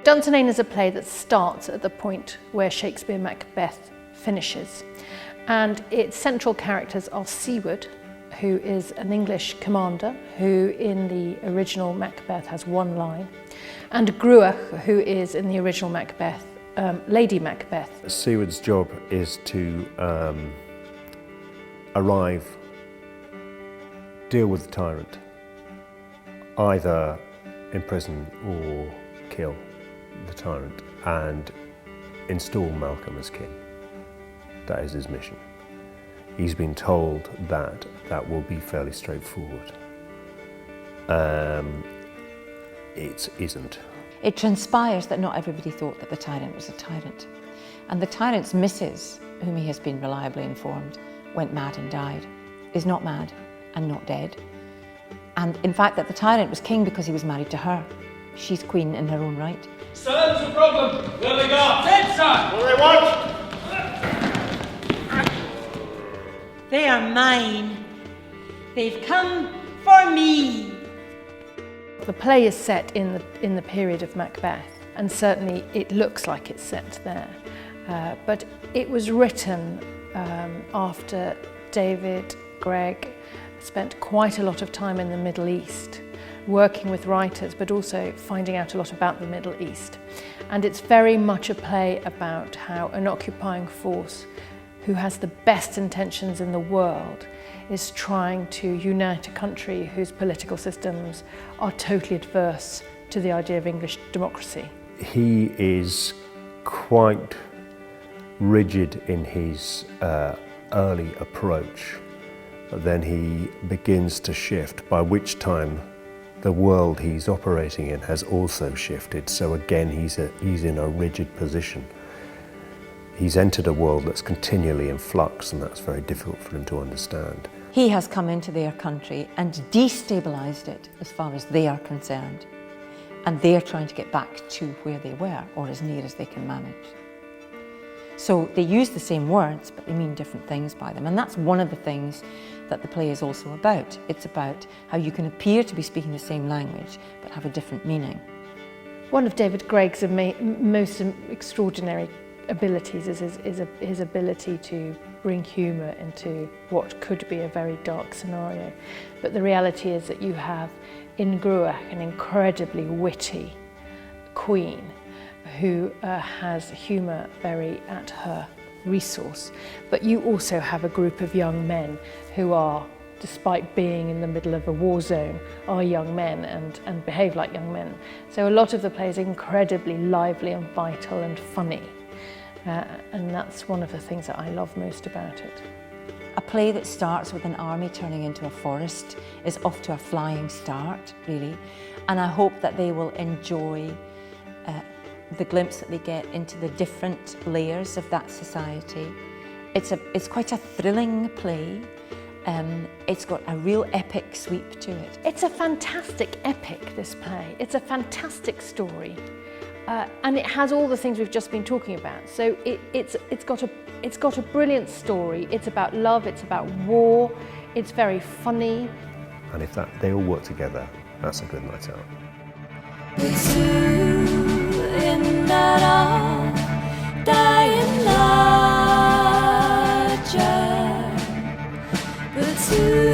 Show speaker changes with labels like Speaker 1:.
Speaker 1: Dunsinane is a play that starts at the point where Shakespeare Macbeth finishes. And its central characters are Siward, who is an English commander who in the original Macbeth has one line, and Gruach, who is in the original Macbeth, Lady Macbeth.
Speaker 2: Siward's job is to arrive, deal with the tyrant, either imprison or kill the tyrant, and install Malcolm as king. That is his mission. He's been told that that will be fairly straightforward. It isn't.
Speaker 3: It transpires that not everybody thought that the tyrant was a tyrant. And the tyrant's missus, whom he has been reliably informed, went mad and died, is not mad and not dead. And in fact, that the tyrant was king because he was married to her. She's queen in her own right.
Speaker 4: So there's a problem. Where they go? Dead, sir!
Speaker 5: What do they want?
Speaker 6: They are mine. They've come for me.
Speaker 1: The play is set in the period of Macbeth, and certainly it looks like it's set there. But it was written after David Gregg spent quite a lot of time in the Middle East, working with writers, but also finding out a lot about the Middle East. And it's very much a play about how an occupying force who has the best intentions in the world is trying to unite a country whose political systems are totally adverse to the idea of English democracy.
Speaker 2: He is quite rigid in his early approach, but then he begins to shift, by which time the world he's operating in has also shifted. So again, he's in a rigid position. He's entered a world that's continually in flux, and that's very difficult for him to understand.
Speaker 3: He has come into their country and destabilised it as far as they are concerned. And they're trying to get back to where they were, or as near as they can manage. So they use the same words, but they mean different things by them. And that's one of the things that the play is also about. It's about how you can appear to be speaking the same language, but have a different meaning.
Speaker 1: One of David Gregg's most extraordinary abilities is his ability to bring humour into what could be a very dark scenario. But the reality is that you have in Gruach an incredibly witty queen who has humour very at her resource. But you also have a group of young men who are, despite being in the middle of a war zone, are young men and behave like young men. So a lot of the play is incredibly lively and vital and funny. And that's one of the things that I love most about it.
Speaker 3: A play that starts with an army turning into a forest is off to a flying start, really. And I hope that they will enjoy the glimpse that they get into the different layers of that society. It's quite a thrilling play. It's got a real epic sweep to it.
Speaker 1: It's a fantastic epic, this play. It's a fantastic story. And it has all the things we've just been talking about. So it's got a brilliant story. It's about love, it's about war, it's very funny.
Speaker 2: And if they all work together, that's a good night out.
Speaker 7: It's you in that all dying larger, but you